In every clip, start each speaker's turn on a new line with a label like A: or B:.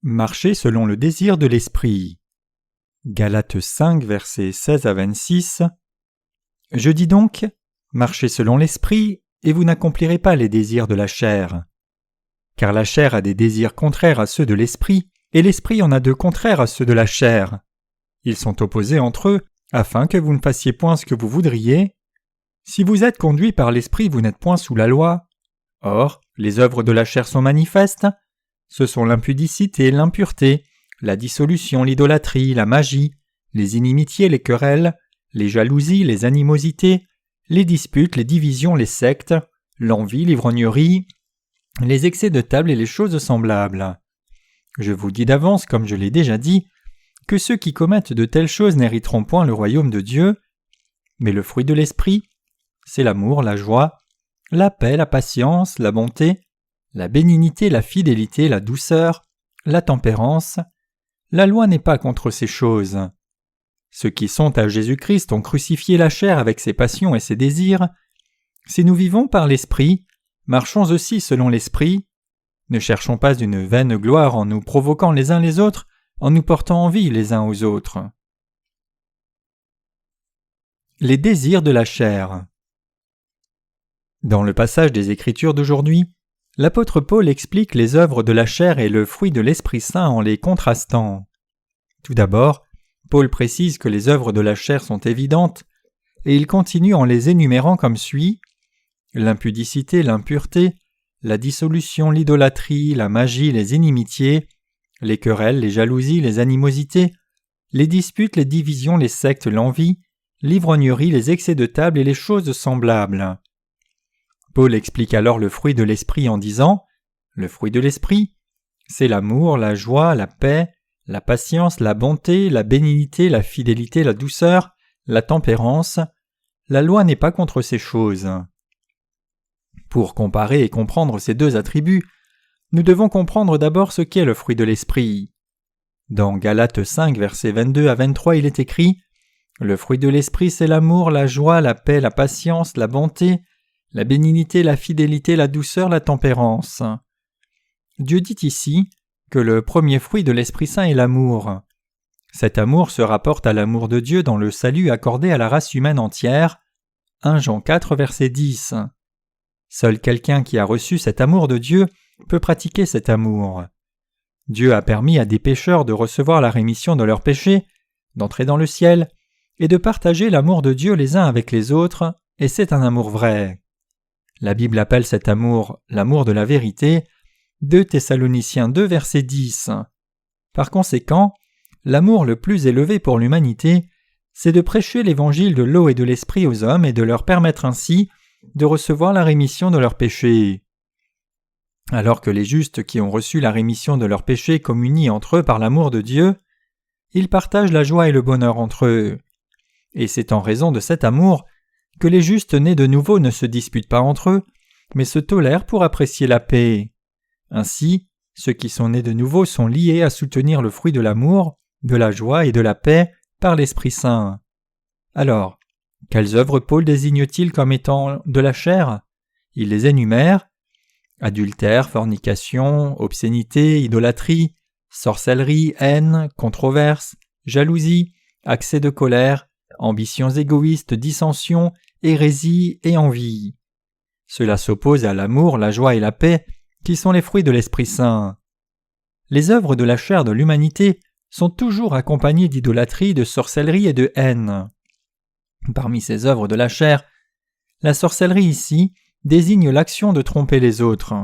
A: Marcher selon le désir de l'esprit. Galates 5, versets 16 à 26. Je dis donc, marchez selon l'esprit, et vous n'accomplirez pas les désirs de la chair. Car la chair a des désirs contraires à ceux de l'esprit, et l'esprit en a de contraires à ceux de la chair. Ils sont opposés entre eux, afin que vous ne fassiez point ce que vous voudriez. Si vous êtes conduits par l'esprit, vous n'êtes point sous la loi. Or, les œuvres de la chair sont manifestes. Ce sont l'impudicité, l'impureté, la dissolution, l'idolâtrie, la magie, les inimitiés, les querelles, les jalousies, les animosités, les disputes, les divisions, les sectes, l'envie, l'ivrognerie, les excès de table et les choses semblables. Je vous dis d'avance, comme je l'ai déjà dit, que ceux qui commettent de telles choses n'hériteront point le royaume de Dieu. Mais le fruit de l'esprit, c'est l'amour, la joie, la paix, la patience, la bonté, la bénignité, la fidélité, la douceur, la tempérance. La loi n'est pas contre ces choses. Ceux qui sont à Jésus-Christ ont crucifié la chair avec ses passions et ses désirs. Si nous vivons par l'Esprit, marchons aussi selon l'Esprit. Ne cherchons pas une vaine gloire en nous provoquant les uns les autres, en nous portant envie les uns aux autres. Les désirs de la chair. Dans le passage des Écritures d'aujourd'hui, l'apôtre Paul explique les œuvres de la chair et le fruit de l'Esprit Saint en les contrastant. Tout d'abord, Paul précise que les œuvres de la chair sont évidentes, et il continue en les énumérant comme suit: l'impudicité, l'impureté, la dissolution, l'idolâtrie, la magie, les inimitiés, les querelles, les jalousies, les animosités, les disputes, les divisions, les sectes, l'envie, l'ivrognerie, les excès de table et les choses semblables. Paul explique alors le fruit de l'esprit en disant: le fruit de l'esprit, c'est l'amour, la joie, la paix, la patience, la bonté, la bénignité, la fidélité, la douceur, la tempérance. La loi n'est pas contre ces choses. Pour comparer et comprendre ces deux attributs, nous devons comprendre d'abord ce qu'est le fruit de l'esprit. Dans Galates 5, versets 22 à 23, il est écrit: le fruit de l'esprit, c'est l'amour, la joie, la paix, la patience, la bonté, la bénignité, la fidélité, la douceur, la tempérance. Dieu dit ici que le premier fruit de l'Esprit Saint est l'amour. Cet amour se rapporte à l'amour de Dieu dans le salut accordé à la race humaine entière. 1 Jean 4, verset 10. Seul quelqu'un qui a reçu cet amour de Dieu peut pratiquer cet amour. Dieu a permis à des pécheurs de recevoir la rémission de leurs péchés, d'entrer dans le ciel, et de partager l'amour de Dieu les uns avec les autres, et c'est un amour vrai. La Bible appelle cet amour l'amour de la vérité. 2 Thessaloniciens 2, verset 10. Par conséquent, l'amour le plus élevé pour l'humanité, c'est de prêcher l'évangile de l'eau et de l'esprit aux hommes et de leur permettre ainsi de recevoir la rémission de leurs péchés. Alors que les justes qui ont reçu la rémission de leurs péchés communient entre eux par l'amour de Dieu, ils partagent la joie et le bonheur entre eux. Et c'est en raison de cet amour que les justes nés de nouveau ne se disputent pas entre eux, mais se tolèrent pour apprécier la paix. Ainsi, ceux qui sont nés de nouveau sont liés à soutenir le fruit de l'amour, de la joie et de la paix par l'Esprit Saint. Alors, quelles œuvres Paul désigne-t-il comme étant de la chair? Il les énumère: adultère, fornication, obscénité, idolâtrie, sorcellerie, haine, controverse, jalousie, accès de colère, ambitions égoïstes, dissensions, hérésie et envie. Cela s'oppose à l'amour, la joie et la paix, qui sont les fruits de l'Esprit Saint. Les œuvres de la chair de l'humanité sont toujours accompagnées d'idolâtrie, de sorcellerie et de haine. Parmi ces œuvres de la chair, la sorcellerie ici désigne l'action de tromper les autres.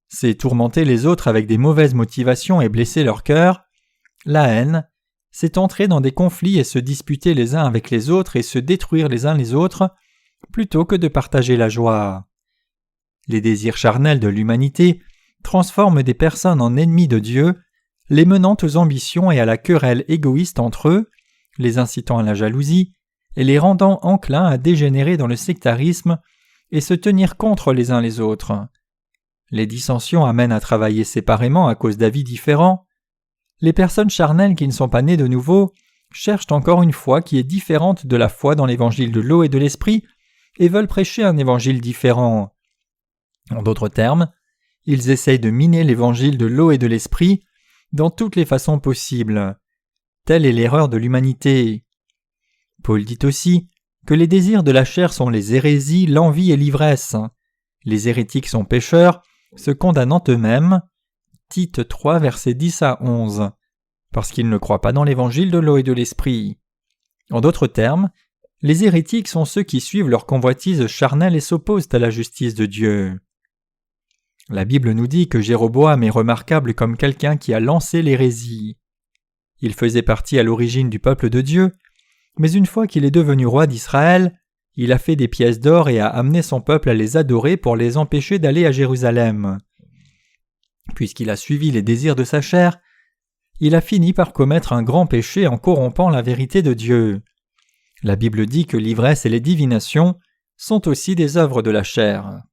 A: C'est tourmenter les autres avec des mauvaises motivations et blesser leur cœur. La haine, c'est entrer dans des conflits et se disputer les uns avec les autres et se détruire les uns les autres, plutôt que de partager la joie. Les désirs charnels de l'humanité transforment des personnes en ennemis de Dieu, les menant aux ambitions et à la querelle égoïste entre eux, les incitant à la jalousie, et les rendant enclins à dégénérer dans le sectarisme et se tenir contre les uns les autres. Les dissensions amènent à travailler séparément à cause d'avis différents. Les personnes charnelles qui ne sont pas nées de nouveau cherchent encore une foi qui est différente de la foi dans l'évangile de l'eau et de l'esprit et veulent prêcher un évangile différent. En d'autres termes, ils essayent de miner l'évangile de l'eau et de l'esprit dans toutes les façons possibles. Telle est l'erreur de l'humanité. Paul dit aussi que les désirs de la chair sont les hérésies, l'envie et l'ivresse. Les hérétiques sont pécheurs, se condamnant eux-mêmes. Tite 3, versets 10 à 11. Parce qu'ils ne croient pas dans l'évangile de l'eau et de l'esprit. En d'autres termes, les hérétiques sont ceux qui suivent leur convoitise charnelle et s'opposent à la justice de Dieu. La Bible nous dit que Jéroboam est remarquable comme quelqu'un qui a lancé l'hérésie. Il faisait partie à l'origine du peuple de Dieu, mais une fois qu'il est devenu roi d'Israël, il a fait des pièces d'or et a amené son peuple à les adorer pour les empêcher d'aller à Jérusalem. Puisqu'il a suivi les désirs de sa chair, il a fini par commettre un grand péché en corrompant la vérité de Dieu. La Bible dit que l'ivresse et les divinations sont aussi des œuvres de la chair.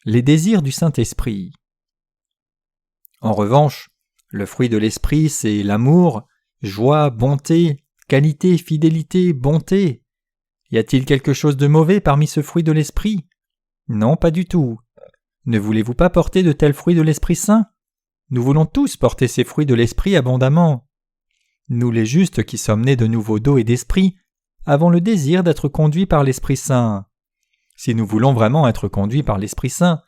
A: Les désirs du Saint-Esprit. En revanche, le fruit de l'Esprit, c'est l'amour, joie, bonté, qualité, fidélité, bonté. Y a-t-il quelque chose de mauvais parmi ce fruit de l'Esprit? Non, pas du tout. Ne voulez-vous pas porter de tels fruits de l'Esprit Saint? Nous voulons tous porter ces fruits de l'Esprit abondamment. Nous les justes qui sommes nés de nouveau d'eau et d'esprit, avons le désir d'être conduits par l'Esprit Saint. Si nous voulons vraiment être conduits par l'Esprit Saint,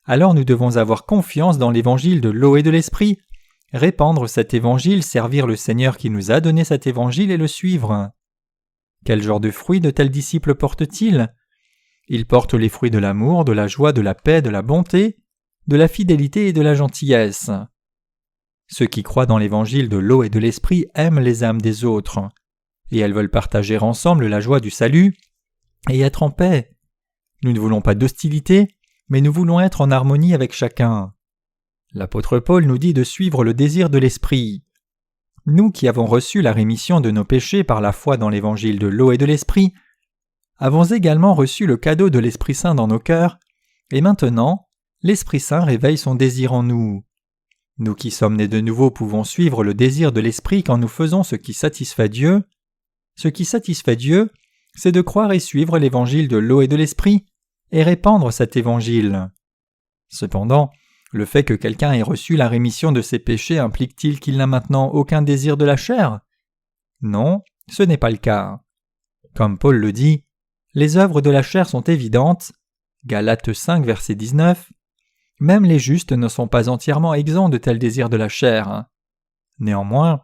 A: alors nous devons avoir confiance dans l'évangile de l'eau et de l'Esprit, répandre cet évangile, servir le Seigneur qui nous a donné cet évangile et le suivre. Quel genre de fruits de tels disciples portent-ils? Ils portent les fruits de l'amour, de la joie, de la paix, de la bonté, de la fidélité et de la gentillesse. Ceux qui croient dans l'évangile de l'eau et de l'esprit aiment les âmes des autres, et elles veulent partager ensemble la joie du salut et être en paix. Nous ne voulons pas d'hostilité, mais nous voulons être en harmonie avec chacun. L'apôtre Paul nous dit de suivre le désir de l'esprit. Nous qui avons reçu la rémission de nos péchés par la foi dans l'évangile de l'eau et de l'esprit, avons également reçu le cadeau de l'Esprit Saint dans nos cœurs, et maintenant, l'Esprit Saint réveille son désir en nous. Nous qui sommes nés de nouveau pouvons suivre le désir de l'Esprit quand nous faisons ce qui satisfait Dieu. Ce qui satisfait Dieu, c'est de croire et suivre l'évangile de l'eau et de l'Esprit, et répandre cet évangile. Cependant, le fait que quelqu'un ait reçu la rémission de ses péchés implique-t-il qu'il n'a maintenant aucun désir de la chair? Non, ce n'est pas le cas. Comme Paul le dit, les œuvres de la chair sont évidentes. Galates 5, verset 19. Même les justes ne sont pas entièrement exempts de tels désirs de la chair. Néanmoins,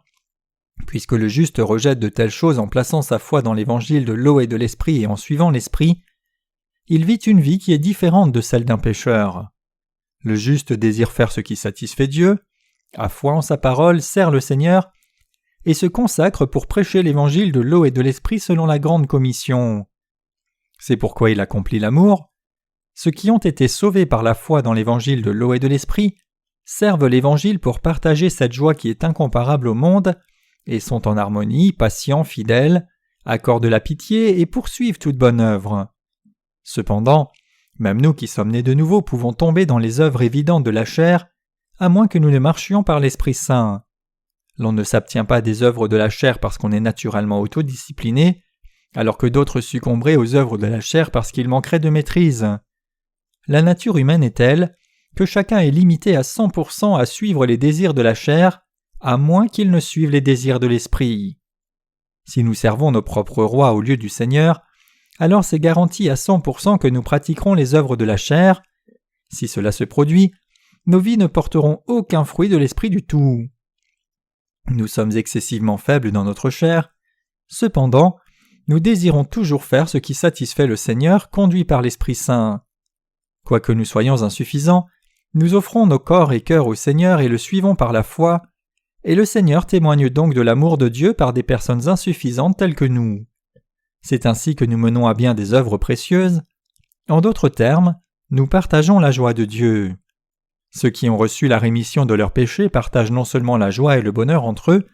A: puisque le juste rejette de telles choses en plaçant sa foi dans l'évangile de l'eau et de l'esprit et en suivant l'esprit, il vit une vie qui est différente de celle d'un pécheur. Le juste désire faire ce qui satisfait Dieu, a foi en sa parole, sert le Seigneur, et se consacre pour prêcher l'évangile de l'eau et de l'esprit selon la grande commission. C'est pourquoi il accomplit l'amour. Ceux qui ont été sauvés par la foi dans l'évangile de l'eau et de l'esprit servent l'évangile pour partager cette joie qui est incomparable au monde, et sont en harmonie, patients, fidèles, accordent la pitié et poursuivent toute bonne œuvre. Cependant, même nous qui sommes nés de nouveau pouvons tomber dans les œuvres évidentes de la chair, à moins que nous ne marchions par l'Esprit Saint. L'on ne s'abstient pas des œuvres de la chair parce qu'on est naturellement autodiscipliné, alors que d'autres succomberaient aux œuvres de la chair parce qu'ils manqueraient de maîtrise. La nature humaine est telle que chacun est limité à 100% à suivre les désirs de la chair, à moins qu'il ne suive les désirs de l'esprit. Si nous servons nos propres rois au lieu du Seigneur, alors c'est garanti à 100% que nous pratiquerons les œuvres de la chair. Si cela se produit, nos vies ne porteront aucun fruit de l'esprit du tout. Nous sommes excessivement faibles dans notre chair. Cependant, nous désirons toujours faire ce qui satisfait le Seigneur, conduit par l'Esprit Saint. Quoique nous soyons insuffisants, nous offrons nos corps et cœurs au Seigneur et le suivons par la foi, et le Seigneur témoigne donc de l'amour de Dieu par des personnes insuffisantes telles que nous. C'est ainsi que nous menons à bien des œuvres précieuses. En d'autres termes, nous partageons la joie de Dieu. Ceux qui ont reçu la rémission de leurs péchés partagent non seulement la joie et le bonheur entre eux,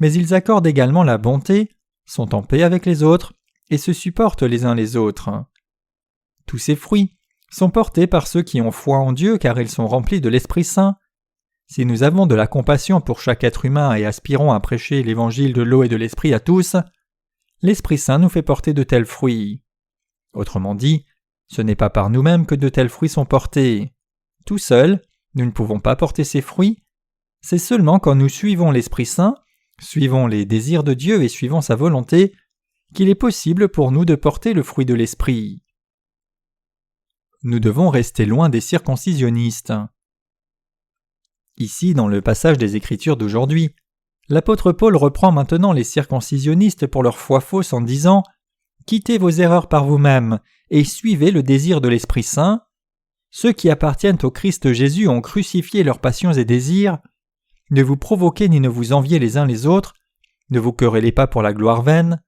A: mais ils accordent également la bonté, sont en paix avec les autres et se supportent les uns les autres. Tous ces fruits sont portés par ceux qui ont foi en Dieu car ils sont remplis de l'Esprit Saint. Si nous avons de la compassion pour chaque être humain et aspirons à prêcher l'évangile de l'eau et de l'Esprit à tous, l'Esprit Saint nous fait porter de tels fruits. Autrement dit, ce n'est pas par nous-mêmes que de tels fruits sont portés. Tout seuls, nous ne pouvons pas porter ces fruits. C'est seulement quand nous suivons l'Esprit Saint, suivons les désirs de Dieu et suivons sa volonté, qu'il est possible pour nous de porter le fruit de l'Esprit. Nous devons rester loin des circoncisionnistes. Ici, dans le passage des Écritures d'aujourd'hui, l'apôtre Paul reprend maintenant les circoncisionnistes pour leur foi fausse en disant « Quittez vos erreurs par vous-même et suivez le désir de l'Esprit Saint. Ceux qui appartiennent au Christ Jésus ont crucifié leurs passions et désirs. Ne vous provoquez ni ne vous enviez les uns les autres. Ne vous querellez pas pour la gloire vaine.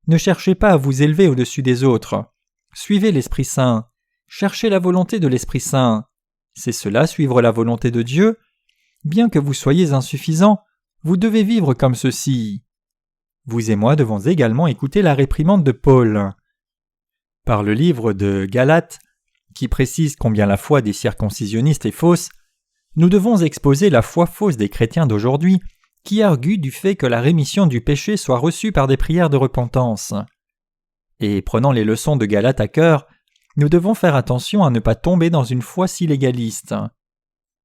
A: Ne cherchez pas à vous élever au-dessus des autres. Suivez l'Esprit Saint. Cherchez la volonté de l'Esprit Saint. C'est cela, suivre la volonté de Dieu. Bien que vous soyez insuffisants, vous devez vivre comme ceci. » Vous et moi devons également écouter la réprimande de Paul. Par le livre de Galates, qui précise combien la foi des circoncisionnistes est fausse, nous devons exposer la foi fausse des chrétiens d'aujourd'hui qui arguent du fait que la rémission du péché soit reçue par des prières de repentance. Et prenant les leçons de Galates à cœur, nous devons faire attention à ne pas tomber dans une foi si légaliste.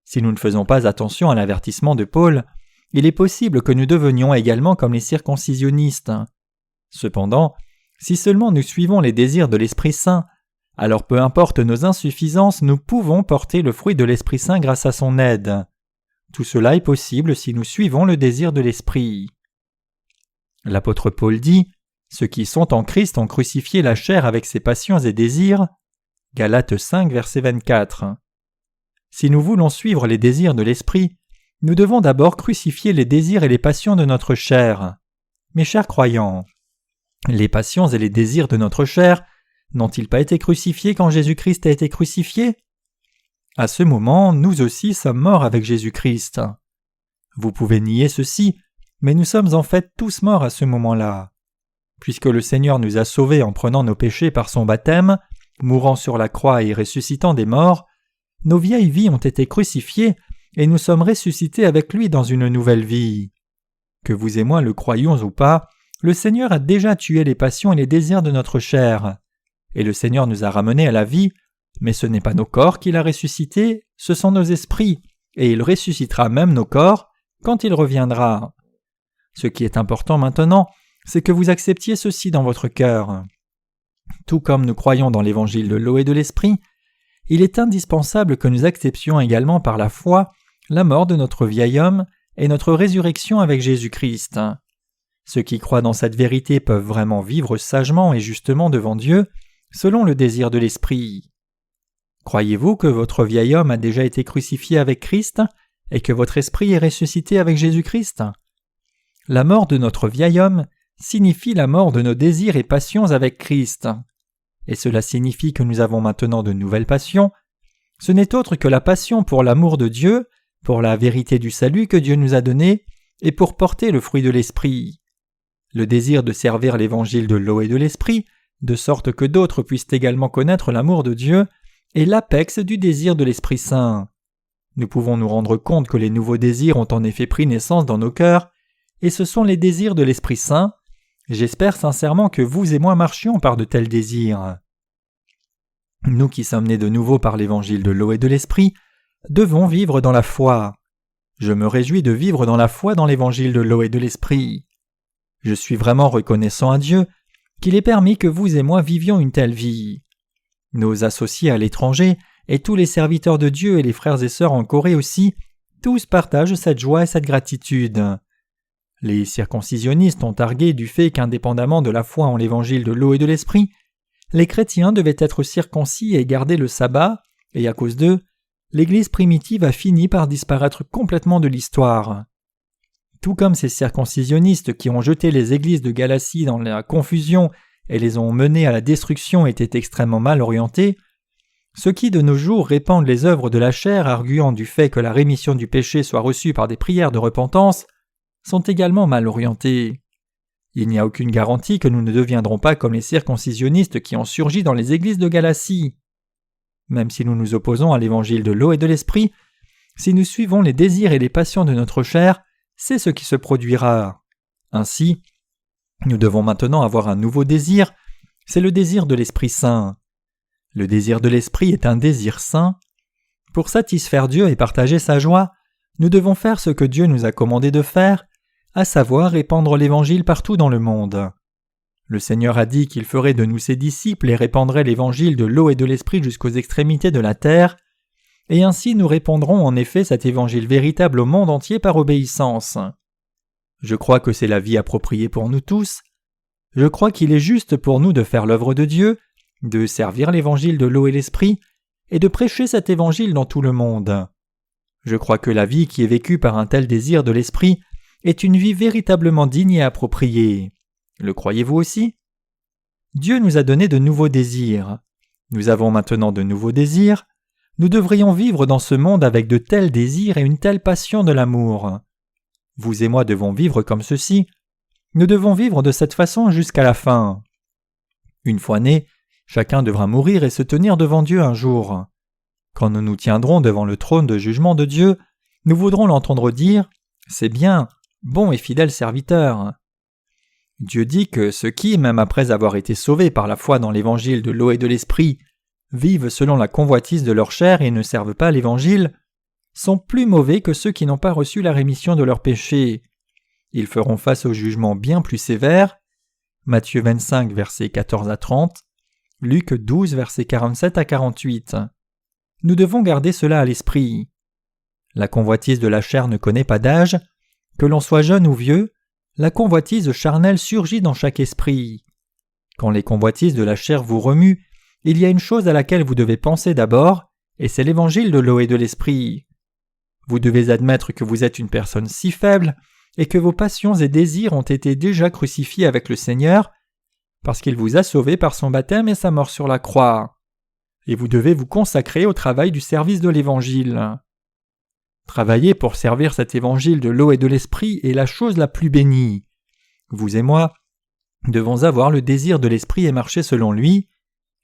A: Si nous ne faisons pas attention à l'avertissement de Paul, il est possible que nous devenions également comme les circoncisionnistes. Cependant, si seulement nous suivons les désirs de l'Esprit Saint, alors peu importe nos insuffisances, nous pouvons porter le fruit de l'Esprit Saint grâce à son aide. Tout cela est possible si nous suivons le désir de l'Esprit. L'apôtre Paul dit « Ceux qui sont en Christ ont crucifié la chair avec ses passions et désirs. » Galates 5, verset 24. Si nous voulons suivre les désirs de l'Esprit, nous devons d'abord crucifier les désirs et les passions de notre chair. Mes chers croyants, les passions et les désirs de notre chair n'ont-ils pas été crucifiés quand Jésus-Christ a été crucifié ? À ce moment, nous aussi sommes morts avec Jésus-Christ. Vous pouvez nier ceci, mais nous sommes en fait tous morts à ce moment-là. Puisque le Seigneur nous a sauvés en prenant nos péchés par son baptême, mourant sur la croix et ressuscitant des morts, nos vieilles vies ont été crucifiées et nous sommes ressuscités avec lui dans une nouvelle vie. Que vous et moi le croyions ou pas, le Seigneur a déjà tué les passions et les désirs de notre chair. Et le Seigneur nous a ramenés à la vie, mais ce n'est pas nos corps qu'il a ressuscités, ce sont nos esprits, et il ressuscitera même nos corps quand il reviendra. Ce qui est important maintenant, c'est que vous acceptiez ceci dans votre cœur. Tout comme nous croyons dans l'évangile de l'eau et de l'esprit, il est indispensable que nous acceptions également par la foi la mort de notre vieil homme et notre résurrection avec Jésus-Christ. Ceux qui croient dans cette vérité peuvent vraiment vivre sagement et justement devant Dieu, selon le désir de l'Esprit. Croyez-vous que votre vieil homme a déjà été crucifié avec Christ et que votre esprit est ressuscité avec Jésus-Christ ? La mort de notre vieil homme signifie la mort de nos désirs et passions avec Christ. Et cela signifie que nous avons maintenant de nouvelles passions. Ce n'est autre que la passion pour l'amour de Dieu, pour la vérité du salut que Dieu nous a donné, et pour porter le fruit de l'Esprit. Le désir de servir l'évangile de l'eau et de l'Esprit, de sorte que d'autres puissent également connaître l'amour de Dieu, est l'apex du désir de l'Esprit Saint. Nous pouvons nous rendre compte que les nouveaux désirs ont en effet pris naissance dans nos cœurs, et ce sont les désirs de l'Esprit Saint. J'espère sincèrement que vous et moi marchions par de tels désirs. Nous qui sommes nés de nouveau par l'évangile de l'eau et de l'Esprit, devons vivre dans la foi. Je me réjouis de vivre dans la foi dans l'évangile de l'eau et de l'Esprit. Je suis vraiment reconnaissant à Dieu qu'il ait permis que vous et moi vivions une telle vie. Nos associés à l'étranger et tous les serviteurs de Dieu et les frères et sœurs en Corée aussi, tous partagent cette joie et cette gratitude. Les circoncisionnistes ont argué du fait qu'indépendamment de la foi en l'évangile de l'eau et de l'Esprit, les chrétiens devaient être circoncis et garder le sabbat, et à cause d'eux, l'Église primitive a fini par disparaître complètement de l'histoire. Tout comme ces circoncisionnistes qui ont jeté les églises de Galatie dans la confusion et les ont menées à la destruction étaient extrêmement mal orientés, ceux qui de nos jours répandent les œuvres de la chair arguant du fait que la rémission du péché soit reçue par des prières de repentance sont également mal orientés. Il n'y a aucune garantie que nous ne deviendrons pas comme les circoncisionnistes qui ont surgi dans les églises de Galatie. Même si nous nous opposons à l'évangile de l'eau et de l'esprit, si nous suivons les désirs et les passions de notre chair, c'est ce qui se produira. Ainsi, nous devons maintenant avoir un nouveau désir, c'est le désir de l'Esprit Saint. Le désir de l'Esprit est un désir saint. Pour satisfaire Dieu et partager sa joie, nous devons faire ce que Dieu nous a commandé de faire, à savoir répandre l'Évangile partout dans le monde. Le Seigneur a dit qu'il ferait de nous ses disciples et répandrait l'Évangile de l'eau et de l'Esprit jusqu'aux extrémités de la terre, et ainsi nous répandrons en effet cet Évangile véritable au monde entier par obéissance. Je crois que c'est la vie appropriée pour nous tous. Je crois qu'il est juste pour nous de faire l'œuvre de Dieu, de servir l'Évangile de l'eau et l'Esprit, et de prêcher cet Évangile dans tout le monde. Je crois que la vie qui est vécue par un tel désir de l'Esprit est une vie véritablement digne et appropriée. Le croyez-vous aussi? Dieu nous a donné de nouveaux désirs. Nous avons maintenant de nouveaux désirs. Nous devrions vivre dans ce monde avec de tels désirs et une telle passion de l'amour. Vous et moi devons vivre comme ceci. Nous devons vivre de cette façon jusqu'à la fin. Une fois né, chacun devra mourir et se tenir devant Dieu un jour. Quand nous nous tiendrons devant le trône de jugement de Dieu, nous voudrons l'entendre dire « C'est bien, bon et fidèle serviteur ». Dieu dit que ceux qui, même après avoir été sauvés par la foi dans l'évangile de l'eau et de l'esprit, vivent selon la convoitise de leur chair et ne servent pas l'évangile, sont plus mauvais que ceux qui n'ont pas reçu la rémission de leurs péchés. Ils feront face au jugement bien plus sévère. Matthieu 25, versets 14 à 30, Luc 12, versets 47 à 48. Nous devons garder cela à l'esprit. La convoitise de la chair ne connaît pas d'âge. Que l'on soit jeune ou vieux, la convoitise charnelle surgit dans chaque esprit. Quand les convoitises de la chair vous remuent, il y a une chose à laquelle vous devez penser d'abord, et c'est l'évangile de l'eau et de l'esprit. Vous devez admettre que vous êtes une personne si faible et que vos passions et désirs ont été déjà crucifiés avec le Seigneur, parce qu'il vous a sauvé par son baptême et sa mort sur la croix. Et vous devez vous consacrer au travail du service de l'évangile. Travailler pour servir cet évangile de l'eau et de l'esprit est la chose la plus bénie. Vous et moi devons avoir le désir de l'esprit et marcher selon lui.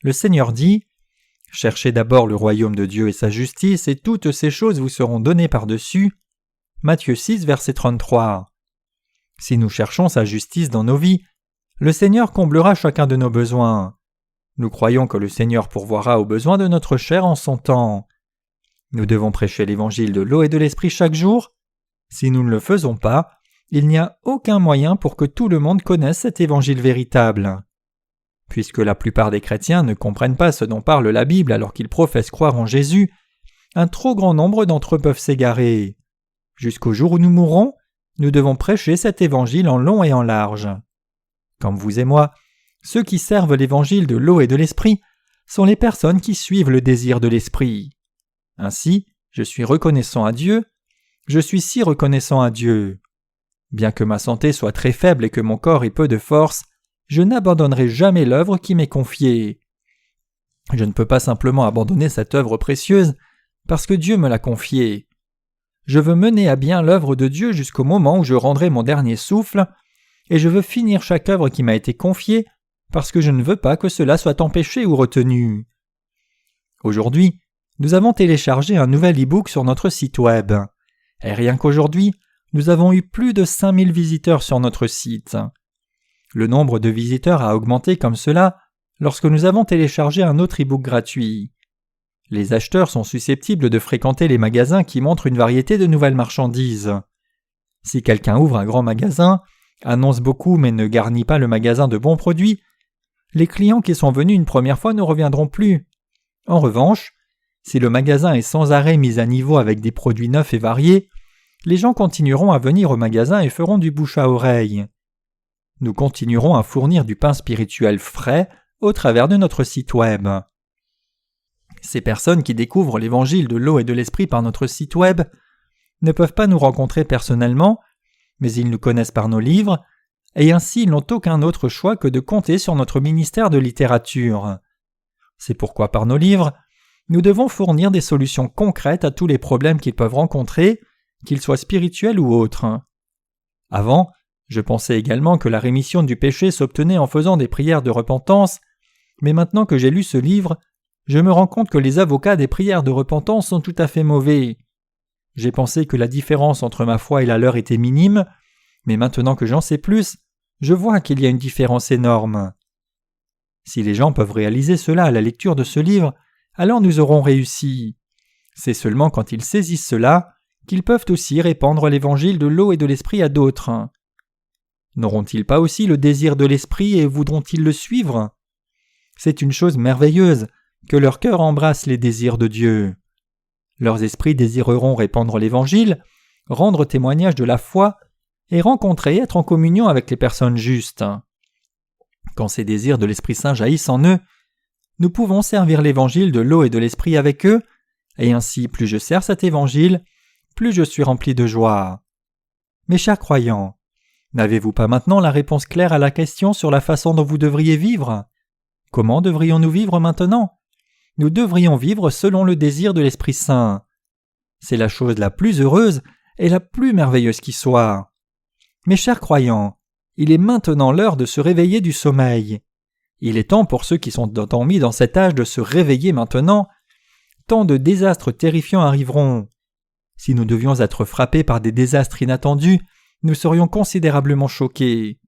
A: Le Seigneur dit « Cherchez d'abord le royaume de Dieu et sa justice, et toutes ces choses vous seront données par-dessus. » Matthieu 6, verset 33. Si nous cherchons sa justice dans nos vies, le Seigneur comblera chacun de nos besoins. Nous croyons que le Seigneur pourvoira aux besoins de notre chair en son temps. Nous devons prêcher l'évangile de l'eau et de l'esprit chaque jour. Si nous ne le faisons pas, il n'y a aucun moyen pour que tout le monde connaisse cet évangile véritable. Puisque la plupart des chrétiens ne comprennent pas ce dont parle la Bible alors qu'ils professent croire en Jésus, un trop grand nombre d'entre eux peuvent s'égarer. Jusqu'au jour où nous mourrons, nous devons prêcher cet évangile en long et en large. Comme vous et moi, ceux qui servent l'évangile de l'eau et de l'esprit sont les personnes qui suivent le désir de l'esprit. Ainsi, je suis reconnaissant à Dieu. Je suis si reconnaissant à Dieu. Bien que ma santé soit très faible et que mon corps ait peu de force, je n'abandonnerai jamais l'œuvre qui m'est confiée. Je ne peux pas simplement abandonner cette œuvre précieuse parce que Dieu me l'a confiée. Je veux mener à bien l'œuvre de Dieu jusqu'au moment où je rendrai mon dernier souffle, et je veux finir chaque œuvre qui m'a été confiée parce que je ne veux pas que cela soit empêché ou retenu. Aujourd'hui, nous avons téléchargé un nouvel e-book sur notre site web. Et rien qu'aujourd'hui, nous avons eu plus de 5000 visiteurs sur notre site. Le nombre de visiteurs a augmenté comme cela lorsque nous avons téléchargé un autre e-book gratuit. Les acheteurs sont susceptibles de fréquenter les magasins qui montrent une variété de nouvelles marchandises. Si quelqu'un ouvre un grand magasin, annonce beaucoup mais ne garnit pas le magasin de bons produits, les clients qui sont venus une première fois ne reviendront plus. En revanche, si le magasin est sans arrêt mis à niveau avec des produits neufs et variés, les gens continueront à venir au magasin et feront du bouche à oreille. Nous continuerons à fournir du pain spirituel frais au travers de notre site web. Ces personnes qui découvrent l'évangile de l'eau et de l'esprit par notre site web ne peuvent pas nous rencontrer personnellement, mais ils nous connaissent par nos livres, et ainsi ils n'ont aucun autre choix que de compter sur notre ministère de littérature. C'est pourquoi par nos livres, nous devons fournir des solutions concrètes à tous les problèmes qu'ils peuvent rencontrer, qu'ils soient spirituels ou autres. Avant, je pensais également que la rémission du péché s'obtenait en faisant des prières de repentance, mais maintenant que j'ai lu ce livre, je me rends compte que les avocats des prières de repentance sont tout à fait mauvais. J'ai pensé que la différence entre ma foi et la leur était minime, mais maintenant que j'en sais plus, je vois qu'il y a une différence énorme. Si les gens peuvent réaliser cela à la lecture de ce livre, alors nous aurons réussi. C'est seulement quand ils saisissent cela qu'ils peuvent aussi répandre l'évangile de l'eau et de l'esprit à d'autres. N'auront-ils pas aussi le désir de l'esprit et voudront-ils le suivre? C'est une chose merveilleuse que leur cœur embrasse les désirs de Dieu. Leurs esprits désireront répandre l'évangile, rendre témoignage de la foi et rencontrer et être en communion avec les personnes justes. Quand ces désirs de l'Esprit Saint jaillissent en eux, nous pouvons servir l'évangile de l'eau et de l'esprit avec eux, et ainsi plus je sers cet évangile, plus je suis rempli de joie. Mes chers croyants, n'avez-vous pas maintenant la réponse claire à la question sur la façon dont vous devriez vivre? Comment devrions-nous vivre maintenant? Nous devrions vivre selon le désir de l'Esprit Saint. C'est la chose la plus heureuse et la plus merveilleuse qui soit. Mes chers croyants, il est maintenant l'heure de se réveiller du sommeil. Il est temps pour ceux qui sont endormis dans cet âge de se réveiller maintenant. Tant de désastres terrifiants arriveront. Si nous devions être frappés par des désastres inattendus, nous serions considérablement choqués.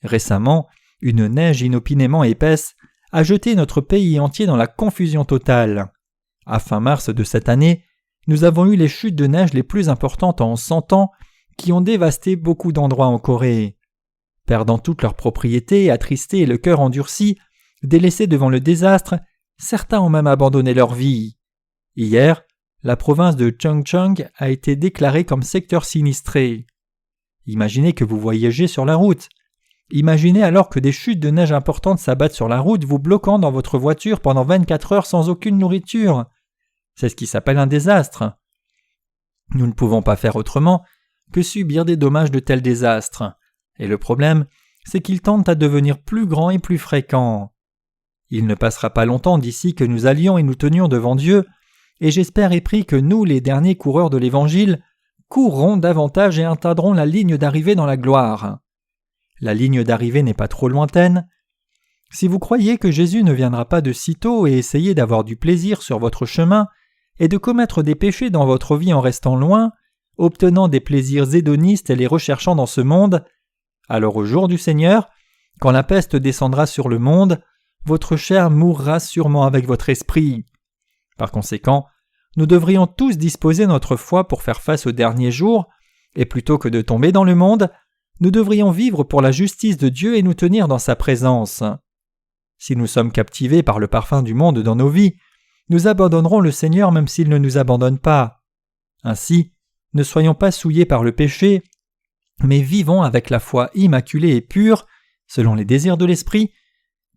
A: Récemment, une neige inopinément épaisse a jeté notre pays entier dans la confusion totale. À fin mars de cette année, nous avons eu les chutes de neige les plus importantes en 100 ans qui ont dévasté beaucoup d'endroits en Corée. Perdant toutes leurs propriétés, attristés et le cœur endurci, délaissés devant le désastre, certains ont même abandonné leur vie. Hier, la province de Chungcheong a été déclarée comme secteur sinistré. Imaginez que vous voyagez sur la route. Imaginez alors que des chutes de neige importantes s'abattent sur la route, vous bloquant dans votre voiture pendant 24 heures sans aucune nourriture. C'est ce qui s'appelle un désastre. Nous ne pouvons pas faire autrement que subir des dommages de tels désastres. Et le problème, c'est qu'ils tendent à devenir plus grands et plus fréquents. Il ne passera pas longtemps d'ici que nous allions et nous tenions devant Dieu, et j'espère et prie que nous, les derniers coureurs de l'Évangile, courrons davantage et atteindrons la ligne d'arrivée dans la gloire. La ligne d'arrivée n'est pas trop lointaine. Si vous croyez que Jésus ne viendra pas de sitôt et essayez d'avoir du plaisir sur votre chemin et de commettre des péchés dans votre vie en restant loin, obtenant des plaisirs hédonistes et les recherchant dans ce monde, alors au jour du Seigneur, quand la peste descendra sur le monde, votre chair mourra sûrement avec votre esprit. Par conséquent, nous devrions tous disposer notre foi pour faire face aux derniers jours, et plutôt que de tomber dans le monde, nous devrions vivre pour la justice de Dieu et nous tenir dans sa présence. Si nous sommes captivés par le parfum du monde dans nos vies, nous abandonnerons le Seigneur même s'il ne nous abandonne pas. Ainsi, ne soyons pas souillés par le péché, mais vivons avec la foi immaculée et pure, selon les désirs de l'Esprit,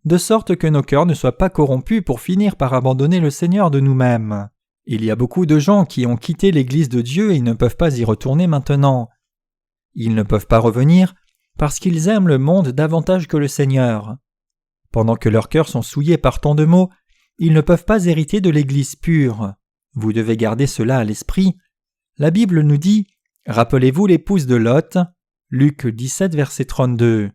A: de sorte que nos cœurs ne soient pas corrompus pour finir par abandonner le Seigneur de nous-mêmes. Il y a beaucoup de gens qui ont quitté l'Église de Dieu et ils ne peuvent pas y retourner maintenant. Ils ne peuvent pas revenir parce qu'ils aiment le monde davantage que le Seigneur. Pendant que leurs cœurs sont souillés par tant de maux, ils ne peuvent pas hériter de l'Église pure. Vous devez garder cela à l'esprit. La Bible nous dit « Rappelez-vous l'épouse de Lot » Luc 17, verset 32.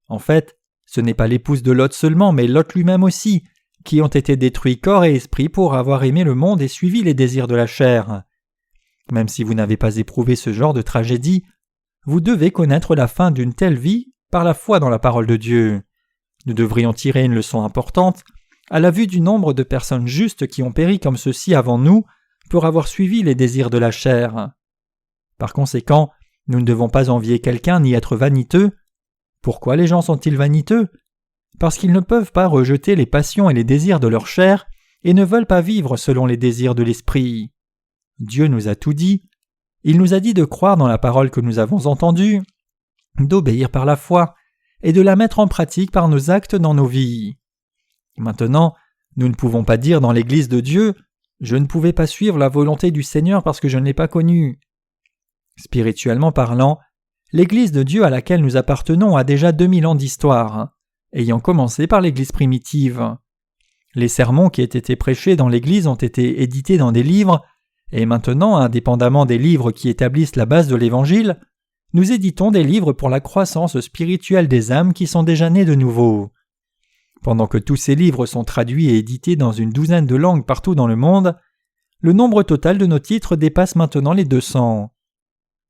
A: En fait, ce n'est pas l'épouse de Lot seulement, mais Lot lui-même aussi, qui ont été détruits corps et esprit pour avoir aimé le monde et suivi les désirs de la chair. Même si vous n'avez pas éprouvé ce genre de tragédie, vous devez connaître la fin d'une telle vie par la foi dans la parole de Dieu. Nous devrions tirer une leçon importante à la vue du nombre de personnes justes qui ont péri comme ceux-ci avant nous pour avoir suivi les désirs de la chair. Par conséquent, nous ne devons pas envier quelqu'un ni être vaniteux. Pourquoi les gens sont-ils vaniteux? Parce qu'ils ne peuvent pas rejeter les passions et les désirs de leur chair et ne veulent pas vivre selon les désirs de l'esprit. Dieu nous a tout dit. Il nous a dit de croire dans la parole que nous avons entendue, d'obéir par la foi et de la mettre en pratique par nos actes dans nos vies. Maintenant, nous ne pouvons pas dire dans l'Église de Dieu « Je ne pouvais pas suivre la volonté du Seigneur parce que je ne l'ai pas connu ». Spirituellement parlant, l'Église de Dieu à laquelle nous appartenons a déjà 2000 ans d'histoire, ayant commencé par l'Église primitive. Les sermons qui aient été prêchés dans l'Église ont été édités dans des livres, et maintenant, indépendamment des livres qui établissent la base de l'Évangile, nous éditons des livres pour la croissance spirituelle des âmes qui sont déjà nées de nouveau. Pendant que tous ces livres sont traduits et édités dans une douzaine de langues partout dans le monde, le nombre total de nos titres dépasse maintenant les 200.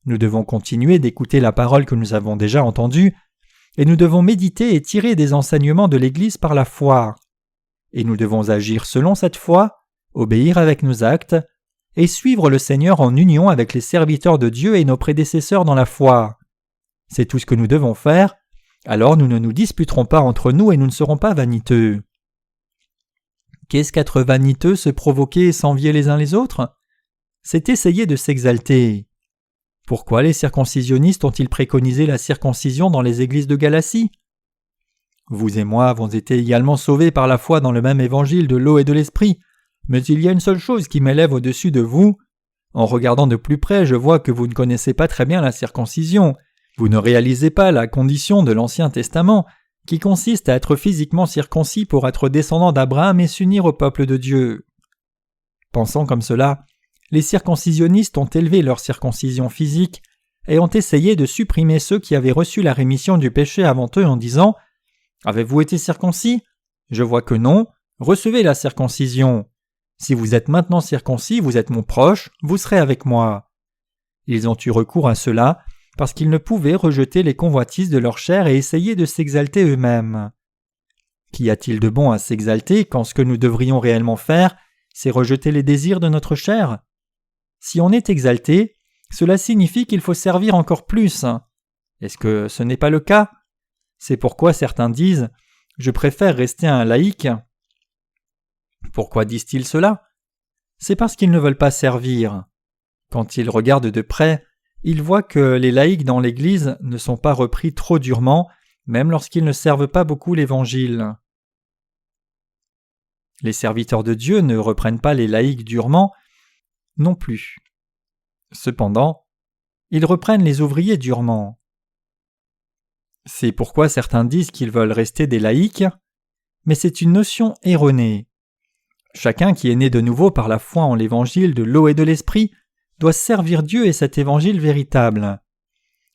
A: Nous devons continuer d'écouter la parole que nous avons déjà entendue, et nous devons méditer et tirer des enseignements de l'Église par la foi. Et nous devons agir selon cette foi, obéir avec nos actes, et suivre le Seigneur en union avec les serviteurs de Dieu et nos prédécesseurs dans la foi. C'est tout ce que nous devons faire, alors nous ne nous disputerons pas entre nous et nous ne serons pas vaniteux. Qu'est-ce qu'être vaniteux, se provoquer et s'envier les uns les autres? C'est essayer de s'exalter. Pourquoi les circoncisionnistes ont-ils préconisé la circoncision dans les églises de Galatie? Vous et moi avons été également sauvés par la foi dans le même évangile de l'eau et de l'esprit, mais il y a une seule chose qui m'élève au-dessus de vous. En regardant de plus près, je vois que vous ne connaissez pas très bien la circoncision. Vous ne réalisez pas la condition de l'Ancien Testament, qui consiste à être physiquement circoncis pour être descendant d'Abraham et s'unir au peuple de Dieu. Pensant comme cela, les circoncisionnistes ont élevé leur circoncision physique et ont essayé de supprimer ceux qui avaient reçu la rémission du péché avant eux en disant « Avez-vous été circoncis ? Je vois que non, recevez la circoncision. Si vous êtes maintenant circoncis, vous êtes mon proche, vous serez avec moi. » Ils ont eu recours à cela parce qu'ils ne pouvaient rejeter les convoitises de leur chair et essayer de s'exalter eux-mêmes. Qu'y a-t-il de bon à s'exalter quand ce que nous devrions réellement faire, c'est rejeter les désirs de notre chair? Si on est exalté, cela signifie qu'il faut servir encore plus. Est-ce que ce n'est pas le cas? C'est pourquoi certains disent « Je préfère rester un laïc ». Pourquoi disent-ils cela? C'est parce qu'ils ne veulent pas servir. Quand ils regardent de près, ils voient que les laïcs dans l'Église ne sont pas repris trop durement, même lorsqu'ils ne servent pas beaucoup l'Évangile. Les serviteurs de Dieu ne reprennent pas les laïcs durement non plus. Cependant, ils reprennent les ouvriers durement. C'est pourquoi certains disent qu'ils veulent rester des laïcs, mais c'est une notion erronée. Chacun qui est né de nouveau par la foi en l'Évangile de l'eau et de l'Esprit doit servir Dieu et cet Évangile véritable.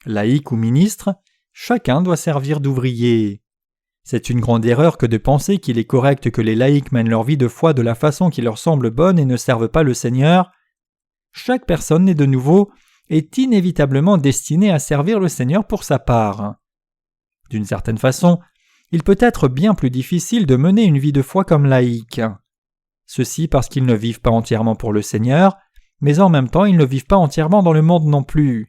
A: Laïc ou ministre, chacun doit servir d'ouvrier. C'est une grande erreur que de penser qu'il est correct que les laïcs mènent leur vie de foi de la façon qui leur semble bonne et ne servent pas le Seigneur. Chaque personne née de nouveau est inévitablement destinée à servir le Seigneur pour sa part. D'une certaine façon, il peut être bien plus difficile de mener une vie de foi comme laïc. Ceci parce qu'ils ne vivent pas entièrement pour le Seigneur, mais en même temps ils ne vivent pas entièrement dans le monde non plus.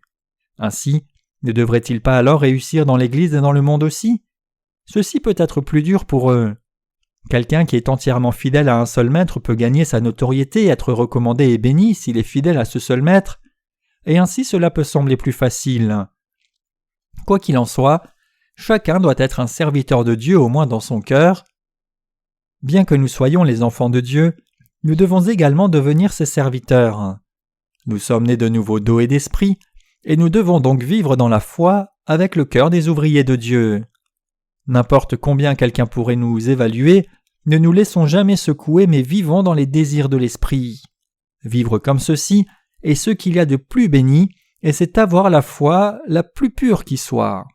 A: Ainsi, ne devraient-ils pas alors réussir dans l'Église et dans le monde aussi? Ceci peut être plus dur pour eux. Quelqu'un qui est entièrement fidèle à un seul maître peut gagner sa notoriété, être recommandé et béni s'il est fidèle à ce seul maître, et ainsi cela peut sembler plus facile. Quoi qu'il en soit, chacun doit être un serviteur de Dieu au moins dans son cœur. Bien que nous soyons les enfants de Dieu, nous devons également devenir ses serviteurs. Nous sommes nés de nouveau d'eau et d'esprit, et nous devons donc vivre dans la foi avec le cœur des ouvriers de Dieu. N'importe combien quelqu'un pourrait nous évaluer, ne nous laissons jamais secouer mais vivons dans les désirs de l'esprit. Vivre comme ceci est ce qu'il y a de plus béni et c'est avoir la foi la plus pure qui soit.